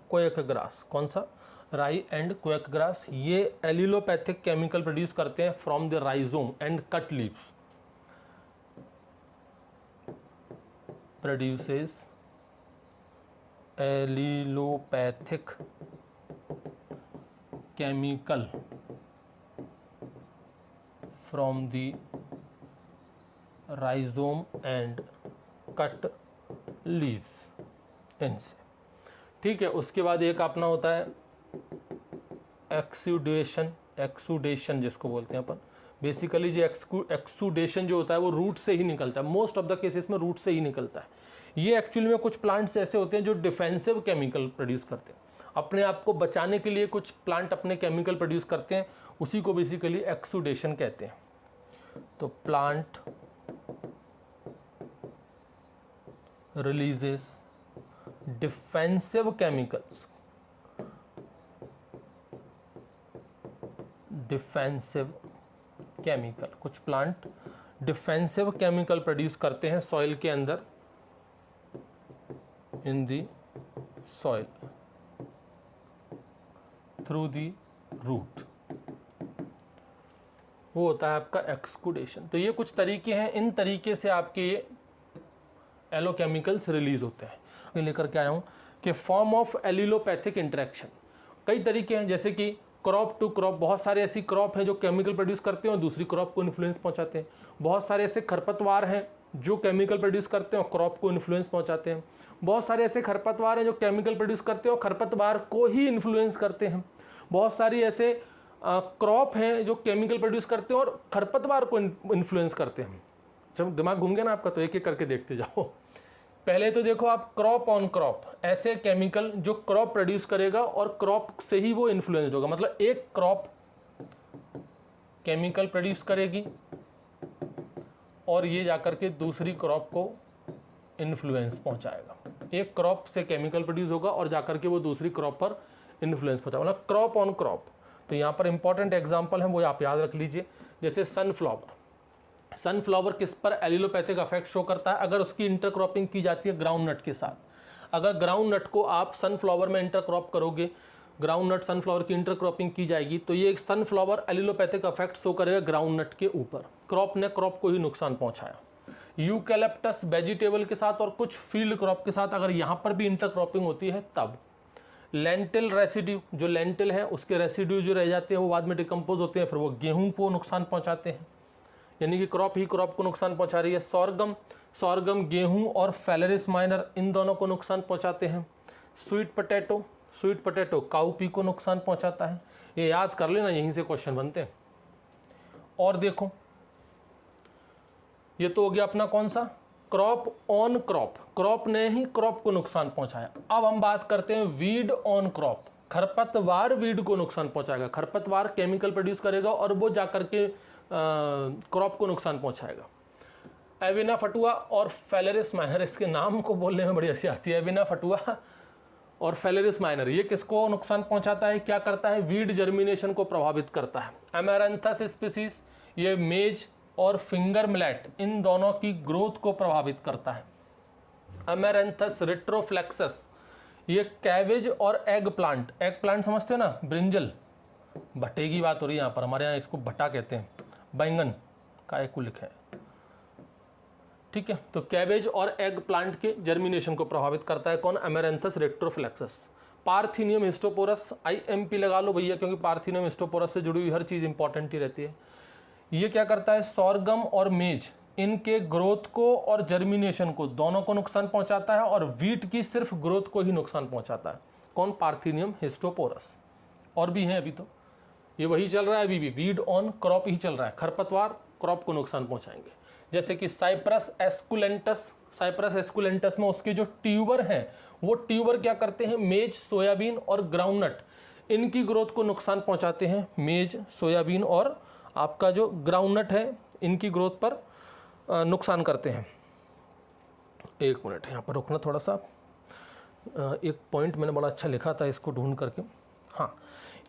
क्वेक ग्रास। कौन सा? राई एंड क्वेक ग्रास। ये एलिलोपैथिक केमिकल प्रोड्यूस करते हैं from the rhizome and cut leaves, produces allelopathic chemical from the rhizome and cut leaves, इनसे। ठीक है, उसके बाद एक अपना होता है एक्सुडेशन, एक्सुडेशन जिसको बोलते हैं अपन। बेसिकली जो एक्सुडेशन जो होता है वो रूट से ही निकलता है, मोस्ट ऑफ द केसेस में रूट से ही निकलता है। ये एक्चुअली में कुछ प्लांट्स ऐसे होते हैं जो डिफेंसिव केमिकल प्रोड्यूस करते हैं, अपने आप को बचाने के लिए कुछ प्लांट अपने केमिकल प्रोड्यूस करते हैं, उसी को बेसिकली एक्सुडेशन कहते हैं। तो plant releases defensive chemicals, defensive chemical, कुछ प्लांट डिफेंसिव केमिकल प्रोड्यूस करते हैं सॉइल के अंदर, in the soil through the root, वो होता है आपका एक्सुडेशन। तो ये कुछ तरीके हैं, इन तरीके से आपके ये एलोकेमिकल्स रिलीज होते हैं। मैं लेकर के आया हूँ कि फॉर्म ऑफ एलिलोपैथिक इंटरेक्शन, कई तरीके हैं, जैसे कि क्रॉप टू क्रॉप, बहुत सारे ऐसी क्रॉप हैं जो केमिकल प्रोड्यूस करते हैं और दूसरी क्रॉप को इन्फ्लुएंस पहुंचाते हैं। बहुत सारे ऐसे खरपतवार हैं जो केमिकल प्रोड्यूस करते हैं और क्रॉप को इन्फ्लुएंस पहुंचाते हैं। बहुत सारे ऐसे खरपतवार हैं जो केमिकल प्रोड्यूस करते हैं और खरपतवार को ही इन्फ्लुएंस करते हैं। बहुत सारी ऐसे क्रॉप हैं जो केमिकल प्रोड्यूस करते हैं और खरपतवार को इन्फ्लुएंस करते हैं। जब दिमाग घूम गया ना आपका, तो एक एक करके देखते जाओ। पहले तो देखो आप, क्रॉप ऑन क्रॉप, ऐसे केमिकल जो क्रॉप प्रोड्यूस करेगा और क्रॉप से ही वो इन्फ्लुएंस होगा। मतलब एक क्रॉप केमिकल प्रोड्यूस करेगी और ये जाकर के दूसरी क्रॉप को इन्फ्लुएंस पहुंचाएगा। एक क्रॉप से केमिकल प्रोड्यूस होगा और जाकर के वो दूसरी क्रॉप पर इन्फ्लुएंस पहुंचाएगा, मतलब क्रॉप ऑन क्रॉप। तो यहाँ पर इंपॉर्टेंट एग्जाम्पल है वो आप याद रख लीजिए, जैसे सनफ्लावर। सनफ्लावर किस पर एलिलोपैथिक इफेक्ट शो करता है? अगर उसकी इंटरक्रॉपिंग की जाती है ग्राउंड नट के साथ। अगर ग्राउंड नट को आप सनफ्लावर में इंटरक्रॉप करोगे, ग्राउंड नट सनफ्लावर की इंटरक्रॉपिंग की जाएगी, तो ये सनफ्लावर एलिलोपैथिक इफेक्ट शो करेगा ग्राउंड नट के ऊपर। क्रॉप ने क्रॉप को ही नुकसान पहुंचाया। यूकैलिप्टस वेजिटेबल के साथ और कुछ फील्ड क्रॉप के साथ अगर यहाँ पर भी इंटरक्रॉपिंग होती है तब। लेंटिल रेसिड्यू, जो लेंटिल है उसके रेसिड्यू जो रह जाते हैं वो बाद में डिकम्पोज होते हैं, फिर वो गेहूं को नुकसान पहुंचाते हैं, यानी कि क्रॉप ही क्रॉप को नुकसान पहुंचा रही है। सॉर्गम, सॉर्गम गेहूं और फेलरिस माइनर इन दोनों को नुकसान पहुंचाते हैं। Sweet potato, sweet potato cowpea को नुकसान पहुंचाता है। ये याद कर लेना, यहीं से क्वेश्चन बनते हैं। और देखो, ये तो हो गया अपना कौन सा, क्रॉप ऑन क्रॉप, क्रॉप ने ही क्रॉप को नुकसान पहुंचाया। अब हम बात करते हैं वीड ऑन क्रॉप, खरपतवार वीड को नुकसान पहुंचाएगा। खरपतवार केमिकल प्रोड्यूस करेगा और वो जाकर के क्रॉप को नुकसान पहुंचाएगा। एविना फटुआ और फेलरिस माइनर, इसके नाम को बोलने में बड़ी हंसी आती है। एविना फटुआ और फेलरिस माइनर, ये किसको नुकसान पहुंचाता है, क्या करता है? वीड जर्मिनेशन को प्रभावित करता है। एमेरंथस स्पीसीज, ये मेज और फिंगर मिलेट इन दोनों की ग्रोथ को प्रभावित करता है। एमेरंथस रेट्रोफ्लेक्सस, ये कैबेज और एग प्लांट, एग प्लांट समझते हो ना, ब्रिंजल, भट्टे की बात हो रही है यहाँ पर, हमारे यहाँ इसको भट्टा कहते हैं, बैंगन का एक लिखा है, ठीक है। तो कैबेज और एग प्लांट के जर्मिनेशन को प्रभावित करता है कौन? एमेरंथस रेट्रोफ्लेक्सस। पार्थिनियम हिस्टोपोरस, IMP लगा लो भैया, क्योंकि पार्थिनियम हिस्टोपोरस से जुड़ी हुई हर चीज़ इंपॉर्टेंट ही रहती है। ये क्या करता है? सॉर्गम और मेज, इनके ग्रोथ को और जर्मिनेशन को दोनों को नुकसान पहुंचाता है और वीट की सिर्फ ग्रोथ को ही नुकसान पहुंचाता है। कौन, पार्थिनियम हिस्टोपोरस। और भी हैं अभी, तो ये वही चल रहा है अभी भी, वीड ऑन क्रॉप ही चल रहा है, खरपतवार क्रॉप को नुकसान पहुंचाएंगे। जैसे कि साइप्रस एस्कुलेंटस, साइप्रस एस्कुलेंटस में उसके जो ट्यूबर हैं वो ट्यूबर क्या करते हैं, मेज, सोयाबीन और ग्राउंडनट, इनकी ग्रोथ को नुकसान पहुंचाते हैं। मेज, सोयाबीन और आपका जो ग्राउंडनट है इनकी ग्रोथ पर नुकसान करते हैं। एक मिनट यहाँ पर रुकना थोड़ा सा, एक पॉइंट मैंने बड़ा अच्छा लिखा था, इसको ढूंढ करके, हाँ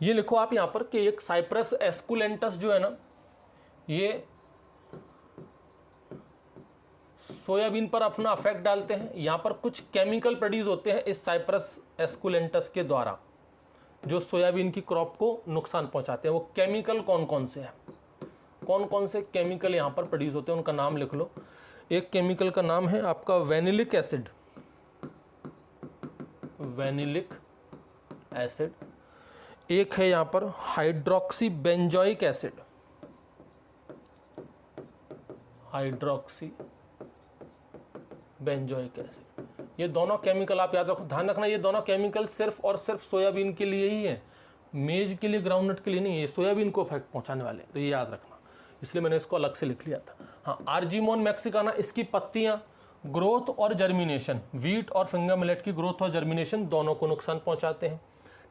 ये लिखो आप यहाँ पर कि एक साइप्रस एस्कुलेंटस जो है ना, ये सोयाबीन पर अपना अफेक्ट डालते हैं। यहाँ पर कुछ केमिकल प्रोड्यूस होते हैं इस साइप्रस एस्कुलेंटस के द्वारा, जो सोयाबीन की क्रॉप को नुकसान पहुंचाते हैं। वो केमिकल कौन कौन से हैं, कौन कौन से केमिकल यहाँ पर प्रोड्यूस होते हैं, उनका नाम लिख लो। एक केमिकल का नाम है आपका वेनिलिक एसिड, वेनिलिक एसिड। एक है यहाँ पर hydroxy benzoic acid, hydroxy benzoic acid. ये दोनों केमिकल आप याद रखो, ध्यान रखना, ये दोनों केमिकल सिर्फ और सिर्फ सोयाबीन के लिए ही है, मेज के लिए, ग्राउंडनट के लिए नहीं है। ये सोयाबीन को इफेक्ट पहुंचाने वाले, तो ये याद रखना, इसलिए मैंने इसको अलग से लिख लिया था। हाँ, आर्जिमोन मैक्सिकाना, इसकी पत्तियां, ग्रोथ और जर्मिनेशन, वीट और फिंगर मिलेट की ग्रोथ और जर्मिनेशन दोनों को नुकसान पहुंचाते हैं।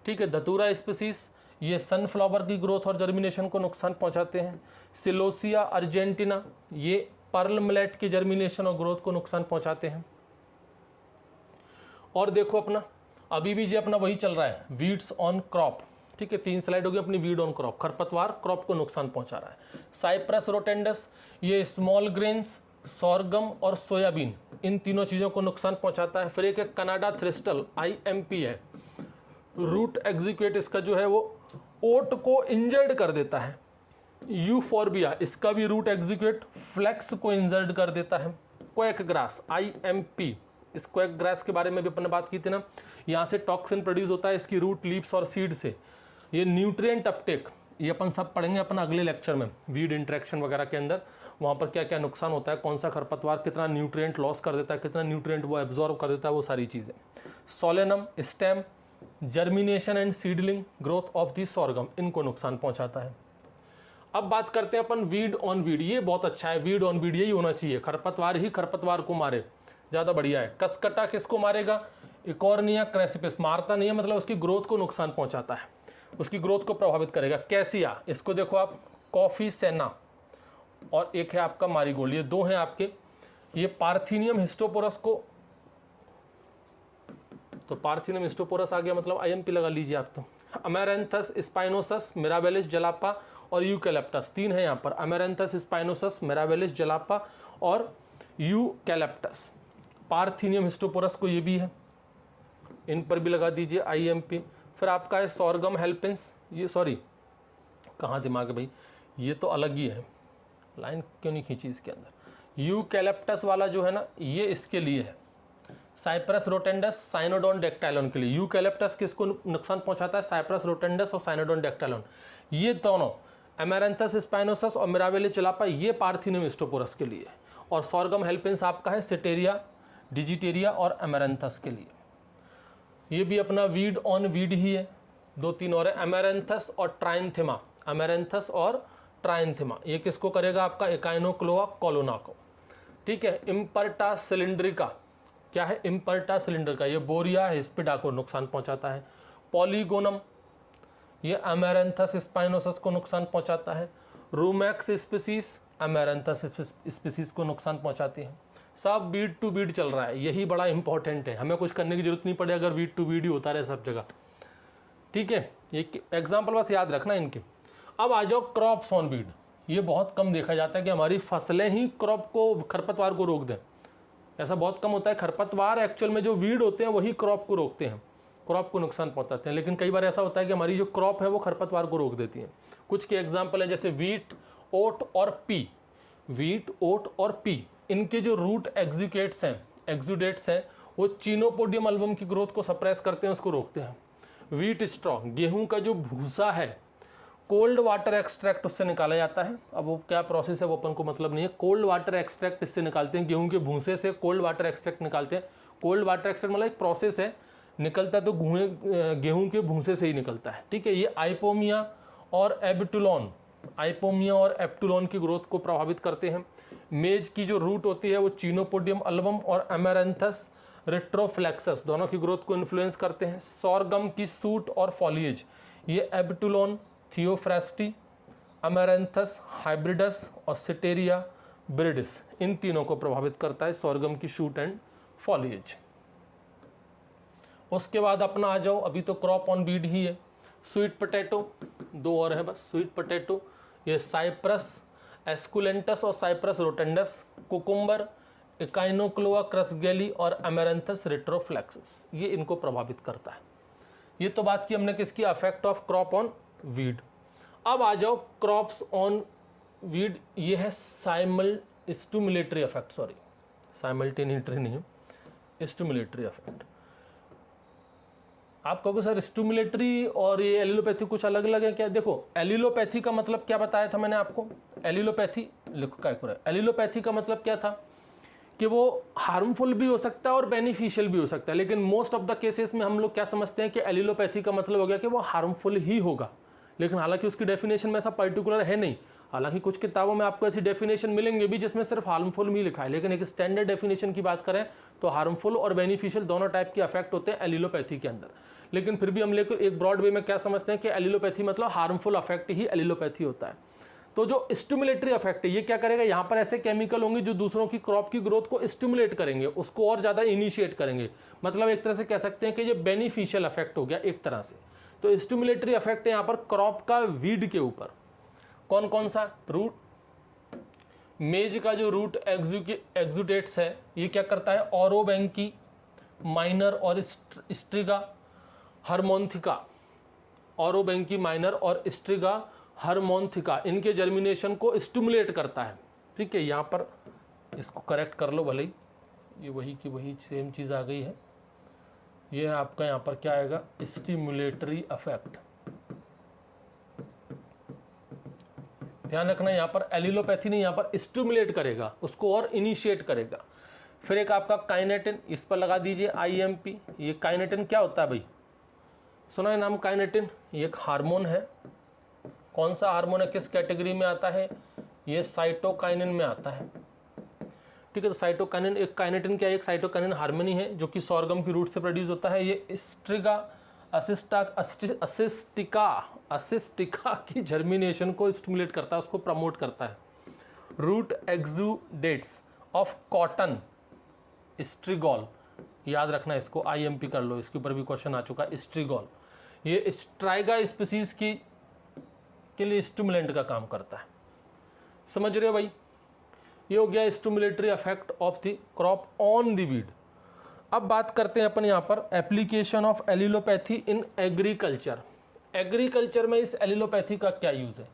ठीक है, धतूरा स्पीसीज, ये सनफ्लावर की ग्रोथ और जर्मिनेशन को नुकसान पहुंचाते हैं। सिलोसिया अर्जेंटिना, ये पर्ल मिलेट की जर्मिनेशन और ग्रोथ को नुकसान पहुंचाते हैं। और देखो अपना अभी भी जो अपना वही चल रहा है, वीड्स ऑन क्रॉप। ठीक है, 3 स्लाइड होगी अपनी, वीड ऑन क्रॉप, खरपतवार क्रॉप को नुकसान पहुंचा रहा है। साइप्रस रोटेंडस, ये स्मॉल ग्रेन्स, सोरगम और सोयाबीन, इन तीनों चीज़ों को नुकसान पहुंचाता है। फिर एक कनाडा थ्रिस्टल IMP है, रूट एग्जीक्यूट, इसका जो है वो ओट को इंजर्ड कर देता है। यूफोर्बिया, इसका भी रूट एग्जीक्यूट फ्लेक्स को इंजर्ड कर देता है। क्वेक ग्रास IMP, इस क्वेक ग्रास के बारे में भी अपने बात की थी ना, यहाँ से टॉक्सिन प्रोड्यूस होता है इसकी रूट, लीव्स और सीड से। ये न्यूट्रिएंट अपटेक, ये अपन सब पढ़ेंगे अपना अगले लेक्चर में, वीड इंटरेक्शन वगैरह के अंदर, वहाँ पर क्या क्या नुकसान होता है, कौन सा खरपतवार कितना न्यूट्रिएंट लॉस कर देता है, कितना न्यूट्रिएंट वो एब्जॉर्ब कर देता है, वो सारी चीज़ें। Solanum, stem, germination and seedling, growth of the sorghum, इनको नुकसान पहुँचाता है। अब बात करते हैं अपन वीड ऑन वीड, ये बहुत अच्छा है, वीड ऑन वीड यही होना चाहिए, खरपतवार ही खरपतवार को मारे, ज़्यादा बढ़िया है। कसकटा किसको मारेगा, इकॉर्निया क्रेसिपिस, मारता नहीं है मतलब उसकी ग्रोथ को नुकसान पहुंचाता है, उसकी ग्रोथ को प्रभावित करेगा। कैसिया, इसको देखो आप, कॉफी सेना, और एक है आपका मारीगोल्ड, ये दो हैं आपके। ये पार्थिनियम हिस्टोपोरस को, तो पार्थिनियम हिस्टोपोरस आ गया, मतलब IMP लगा लीजिए आप। तो अमेरेंथस स्पाइनोसस, मिराबेलिस जलापा और यूकैलिप्टस, 3 है यहाँ पर, अमेरेंथस स्पाइनोसस, मिराबेलिस जलापा और यूकैलिप्टस। पार्थिनियम हिस्टोपोरस को ये भी है, इन पर भी लगा दीजिए IMP। फिर आपका है सोरगम हेल्पिंस, ये सॉरी कहाँ दिमाग है भाई, ये तो अलग ही है, लाइन क्यों नहीं खींची इसके अंदर। यूकैलिप्टस वाला जो है ना, ये इसके लिए है, साइप्रस रोटेंडस, साइनोडोन डेक्टाइलॉन के लिए। यूकैलिप्टस किसको नुकसान पहुंचाता है, साइप्रस रोटेंडस और साइनोडोन डेक्टाइलॉन, ये दोनों, अमेरेंथस स्पाइनोसस और मिराबेलिस जलापा, ये पार्थिनियम हिस्टोपोरस के लिए है। और सोरगम हेल्पिंस आपका है सिटेरिया, डिजिटेरिया और अमेरेंथस के लिए। ये भी अपना वीड ऑन वीड ही है, 2-3 और है, अमेरेंथस और ट्राइंथिमा, अमेरेंथस और ट्राइंथिमा, ये किसको करेगा आपका, एकाइनोक्लोआ कोलोना को। ठीक है, इम्पर्टा सिलिंड्रिका, क्या है, इम्पर्टा सिलिंड्रिका, ये बोरिया हिस्पिडा को नुकसान पहुंचाता है। पॉलीगोनम, ये अमेरेंथस स्पाइनोसस को नुकसान पहुंचाता है। रूमैक्स स्पीसीज अमेरेंथस स्पीसीज को नुकसान पहुंचाती है। सब बीड टू बीड चल रहा है, यही बड़ा इंपॉर्टेंट है, हमें कुछ करने की जरूरत नहीं पड़े अगर बीड टू बीड ही होता रहे सब जगह। ठीक है, एक एग्जाम्पल बस याद रखना इनके। अब आ जाओ क्रॉप्स ऑन बीड, ये बहुत कम देखा जाता है कि हमारी फसलें ही क्रॉप को, खरपतवार को रोक दें, ऐसा बहुत कम होता है। खरपतवार एक्चुअल में जो वीड होते हैं वही क्रॉप को रोकते हैं, क्रॉप को नुकसान पहुंचाते हैं, लेकिन कई बार ऐसा होता है कि हमारी जो क्रॉप है वो खरपतवार को रोक देती है। कुछ के एग्जाम्पल है जैसे वीट, ओट और पी, वीट, ओट और पी, इनके जो रूट एग्जीक्यूट्स हैं, एक्सुडेट्स हैं, वो चीनोपोडियम अल्बम की ग्रोथ को सप्रेस करते हैं, उसको रोकते हैं। वीट स्ट्रॉ, गेहूं का जो भूसा है, कोल्ड वाटर एक्सट्रैक्ट उससे निकाला जाता है। अब वो क्या प्रोसेस है वो अपन को मतलब नहीं है, कोल्ड वाटर एक्सट्रैक्ट इससे निकालते हैं, गेहूं के भूसे से कोल्ड वाटर एक्सट्रैक्ट निकालते हैं। कोल्ड वाटर एक्सट्रैक्ट मतलब एक प्रोसेस है, निकलता है तो गेहूं के भूसे से ही निकलता है, ठीक है। ये आइपोमिया और एबिटुलोन, आइपोमिया और एप्टुलोन की ग्रोथ को प्रभावित करते हैं। मेज की जो रूट होती है वो चिनोपोडियम अल्बम और एमेरैंथस रेट्रोफ्लेक्सस दोनों की ग्रोथ को इन्फ्लुएंस करते हैं। सॉरगम की सूट और फॉलिएज, ये एबिटुलोन, थियोफ्रास्टी, अमेरैंथस हाइब्रिडस और सिटेरिया ब्रिडिस, इन तीनों को प्रभावित करता है सॉरगम की शूट एंड फॉलिएज। उसके बाद अपना आ जाओ, अभी तो क्रॉप ऑन बीड ही है। स्वीट पोटैटो, दो और है बस। स्वीट पोटैटो, ये साइप्रस एस्कुलेंटस और साइप्रस रोटेंडस, कुकुम्बर, इकाइनोक्लोआ क्रसगेली और अमेरैंथस रेट्रोफ्लेक्सस, ये इनको प्रभावित करता है। ये तो बात की हमने किसकी, affect of crop on weed. अब आ जाओ क्रॉप्स ऑन वीड, ये है स्टिमुलेटरी इफेक्ट, सॉरी साइमल्टेनियसली नहीं है, स्टिमुलेटरी इफेक्ट। आप कहोगे सर स्टिमुलेटरी और ये एलिलोपैथी कुछ अलग अलग है क्या? देखो एलिलोपैथी का मतलब क्या बताया था मैंने आपको, एलिलोपैथी लिखो क्या करो, एलिलोपैथी का मतलब क्या था कि वो हार्मफुल भी हो सकता है और बेनिफिशियल भी हो सकता है, लेकिन मोस्ट ऑफ द केसेस में हम लोग क्या समझते हैं कि एलिलोपैथी का मतलब हो गया कि वो हार्मफुल ही होगा, लेकिन हालांकि उसकी डेफिनेशन में ऐसा पर्टिकुलर है नहीं। हालांकि कुछ किताबों में आपको ऐसी डेफिनेशन मिलेंगे भी जिसमें सिर्फ हार्मफुल भी लिखा है, लेकिन एक स्टैंडर्ड डेफिनेशन की बात करें तो हार्मफुल और बेनिफिशियल दोनों टाइप के अफेक्ट होते हैं एलिलोपैथी के अंदर। लेकिन फिर भी हम लेकर एक ब्रॉड वे में क्या समझते हैं कि एलिलोपैथी मतलब हार्मफुल अफेक्ट ही एलिलोपैथी होता है। तो जो स्टिमुलेटरी अफेक्ट है ये क्या करेगा, यहाँ पर ऐसे केमिकल होंगे जो दूसरों की क्रॉप की ग्रोथ को स्टिमुलेट करेंगे, उसको और ज़्यादा इनिशिएट करेंगे। मतलब एक तरह से कह सकते हैं कि ये बेनिफिशियल अफेक्ट हो गया एक तरह से। तो स्टिमुलेटरी अफेक्ट है यहाँ पर क्रॉप का वीड के ऊपर। कौन कौन सा? रूट, मेज का जो रूट एक्जुडेट्स है ये क्या करता है, ओरोबैंकी माइनर और स्ट्रिगा हरमोन्थिका, ओरोबैंकी माइनर और स्ट्रिगा हरमोन्थिका, इनके जर्मिनेशन को स्टिमुलेट करता है, ठीक है। यहाँ पर इसको करेक्ट कर लो भले ही, ये वही की वही सेम चीज़ आ गई है। ये है आपका यहाँ पर क्या आएगा, स्टिमुलेटरी अफेक्ट। ध्यान रखना यहाँ पर एलिलोपैथी नहीं, यहाँ पर स्टिमुलेट करेगा, उसको और इनिशिएट करेगा। फिर एक आपका काइनेटिन, इस पर लगा दीजिए IMP। ये काइनेटिन क्या होता है भाई, सुना है नाम काइनेटिन? ये एक हार्मोन है। कौन सा हार्मोन है, किस कैटेगरी में आता है? ये साइटोकाइनिन में आता है, ठीक है। तो साइटोकाइनिन एक काइनेटिन क्या है, एक साइटोकाइनिन हार्मोन है जो कि सॉरगम की रूट से प्रोड्यूस होता है। ये स्ट्रिगा असिस्टिका की जर्मिनेशन को स्टिमुलेट करता है, उसको प्रमोट करता है। रूट एक्सुडेट्स ऑफ कॉटन, स्ट्रिगोल, याद रखना इसको, IMP कर लो, इसके ऊपर भी क्वेश्चन आ चुका है। स्ट्रिगोल ये स्ट्राइगा स्पीसीज के लिए स्टिमुलेंट का काम करता है, समझ रहे हो भाई। ये हो गया stimulatory effect of the crop on the weed. अब बात करते हैं अपन यहाँ पर application of allelopathy in agriculture. Agriculture में इस एलिलोपैथी का क्या यूज़ है?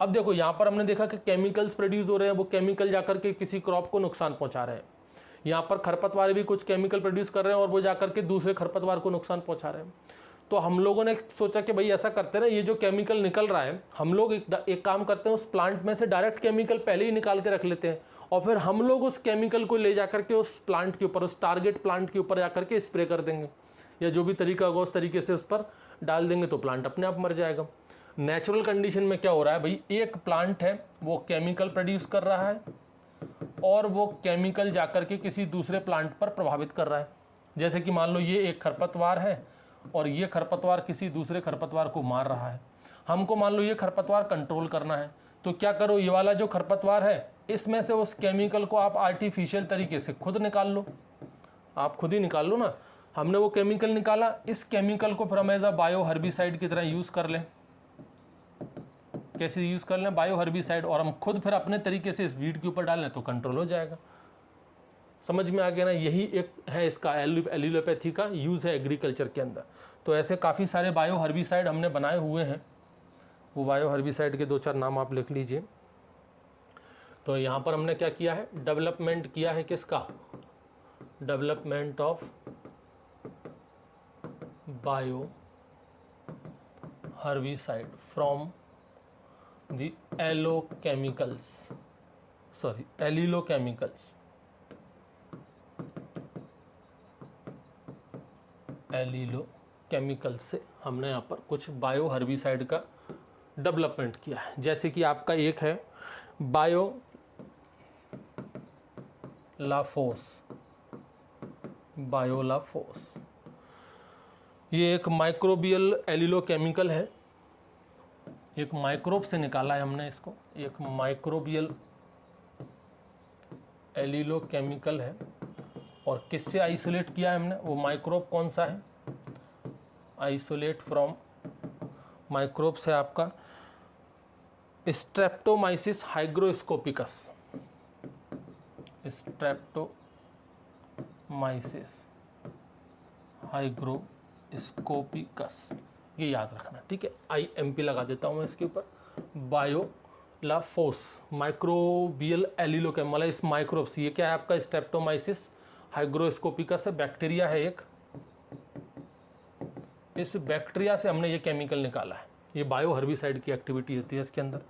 अब देखो यहाँ पर हमने देखा कि केमिकल्स प्रोड्यूस हो रहे हैं, वो केमिकल जाकर के किसी क्रॉप को नुकसान पहुँचा रहे हैं। यहाँ पर खरपतवार भी कुछ केमिकल प्रोड्यूस कर रहे हैं और वो जाकर के दूसरे खरपतवार को नुकसान पहुँचा रहे हैं। तो हम लोगों ने सोचा कि भाई ऐसा करते हैं ना, ये जो केमिकल निकल रहा है हम लोग एक काम करते हैं, उस प्लांट में से डायरेक्ट केमिकल पहले ही निकाल के रख लेते हैं और फिर हम लोग उस केमिकल को ले जाकर के उस प्लांट के ऊपर, उस टारगेट प्लांट के ऊपर जाकर के स्प्रे कर देंगे, या जो भी तरीका होगा उस तरीके से उस पर डाल देंगे, तो प्लांट अपने आप मर जाएगा। नेचुरल कंडीशन में क्या हो रहा है भाई, एक प्लांट है वो केमिकल प्रोड्यूस कर रहा है और वो केमिकल जाकर के किसी दूसरे प्लांट पर प्रभावित कर रहा है। जैसे कि मान लो ये एक खरपतवार है और ये खरपतवार किसी दूसरे खरपतवार को मार रहा है। हमको मान लो ये खरपतवार कंट्रोल करना है, तो क्या करो, ये वाला जो खरपतवार है इसमें से उस केमिकल को आप आर्टिफिशियल तरीके से खुद निकाल लो, आप खुद ही निकाल लो ना। हमने वो केमिकल निकाला, इस केमिकल को फिर हम एज अ बायो हर्बिसाइड की तरह यूज़ कर लें। कैसे यूज़ कर लें, बायो हर्बिसाइड, और हम खुद फिर अपने तरीके से इस वीड के ऊपर डालें तो कंट्रोल हो जाएगा। समझ में आ गया ना, यही एक है इसका एलिलोपैथी का यूज़ है एग्रीकल्चर के अंदर। तो ऐसे काफ़ी सारे बायो हर्बिसाइड हमने बनाए हुए हैं, वो बायो हर्बिसाइड के 2-4 नाम आप लिख लीजिए। तो यहाँ पर हमने क्या किया है, डेवलपमेंट किया है किसका, development of bio herbicide from the allelochemicals. Allelochemical से हमने यहाँ पर कुछ बायो हर्बिसाइड का डेवलपमेंट किया है। जैसे कि आपका एक है बायोलाफोस, ये एक माइक्रोबियल एलिलो केमिकल है, एक माइक्रोब से निकाला है हमने इसको, एक माइक्रोबियल एलिलो केमिकल है। और किससे आइसोलेट किया है हमने, वो माइक्रोब कौन सा है, आइसोलेट फ्रॉम माइक्रोब से आपका स्ट्रेप्टोमाइसिस हाइग्रोस्कोपिकस, स्ट्रेप्टोमाइसिस हाइग्रोस्कोपिकस, ये याद रखना, ठीक है। IMP लगा देता हूँ मैं इसके ऊपर। बायोलाफोस माइक्रोबियल एलिलो केमिकल, मतलब इस माइक्रोब्स, ये क्या है आपका स्ट्रेप्टोमाइसिस हाइग्रोस्कोपिकस है, बैक्टीरिया है एक। इस बैक्टीरिया से हमने ये केमिकल निकाला है। ये बायो हर्बिसाइड की एक्टिविटी होती है इसके अंदर।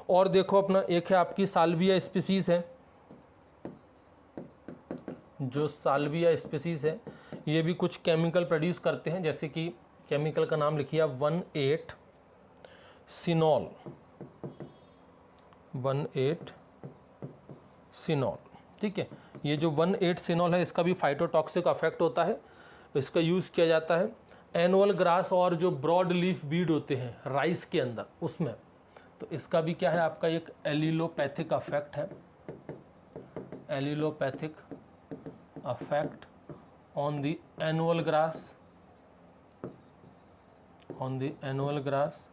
और देखो अपना एक है आपकी साल्विया स्पीसीज है, जो साल्विया स्पीसीज है ये भी कुछ केमिकल प्रोड्यूस करते हैं। जैसे कि केमिकल का नाम लिखिए 1,8 सिनॉल, 1,8 सिनॉल, ठीक है। ये जो 1,8 सिनॉल है इसका भी फाइटोटॉक्सिक इफेक्ट होता है। इसका यूज़ किया जाता है एनुअल ग्रास और जो ब्रॉड लीफ बीड होते हैं राइस के अंदर, उसमें। तो इसका भी क्या है आपका एक एलिलोपैथिक इफेक्ट है, allelopathic effect on the annual grass, on the annual grass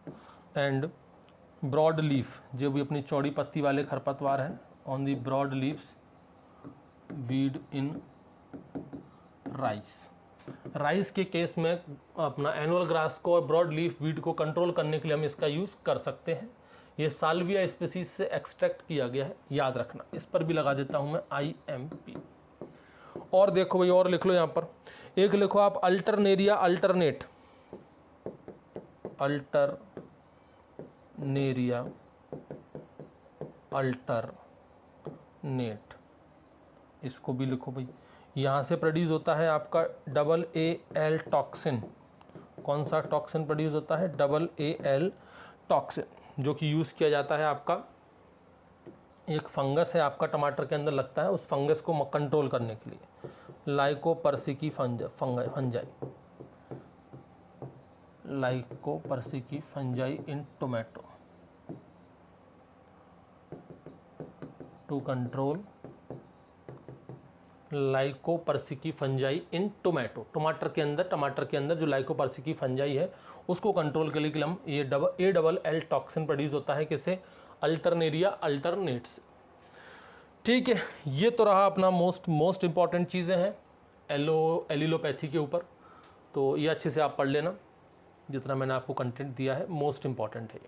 and broad leaf, जो भी अपनी चौड़ी पत्ती वाले खरपतवार हैं, on the broad leaves weed in rice. Rice के केस में अपना एनुअल ग्रास को और ब्रॉड लीफ बीड को कंट्रोल करने के लिए हम इसका यूज़ कर सकते हैं। ये साल्विया स्पीसीज से एक्सट्रैक्ट किया गया है, याद रखना। इस पर भी लगा देता हूँ मैं IMP। और देखो भाई, और लिख लो यहाँ पर, एक लिखो आप अल्टरनेरिया अल्टरनेट, अल्टरनेरिया अल्टरनेट, इसको भी लिखो भाई। यहाँ से प्रोड्यूस होता है आपका AAL टॉक्सिन। कौन सा टॉक्सिन प्रोड्यूस होता है, AAL टॉक्सिन, जो कि यूज़ किया जाता है आपका, एक फंगस है आपका टमाटर के अंदर लगता है, उस फंगस को कंट्रोल करने के लिए, lycopersici fungi, lycopersici fungi in tomato to control lycopersici fungi in tomato, टमाटर के अंदर जो लाइकोपर्सिकी फंजाई है उसको कंट्रोल के लिए हम ये AAL टॉक्सिन प्रोड्यूस होता है किसे, अल्टरनेरिया अल्टरनेट से, ठीक है। ये तो रहा अपना मोस्ट इंपॉर्टेंट चीज़ें हैं एलिलोपैथी के ऊपर। तो ये अच्छे से आप पढ़ लेना, जितना मैंने आपको कंटेंट दिया है मोस्ट इंपॉर्टेंट है।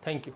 Thank you.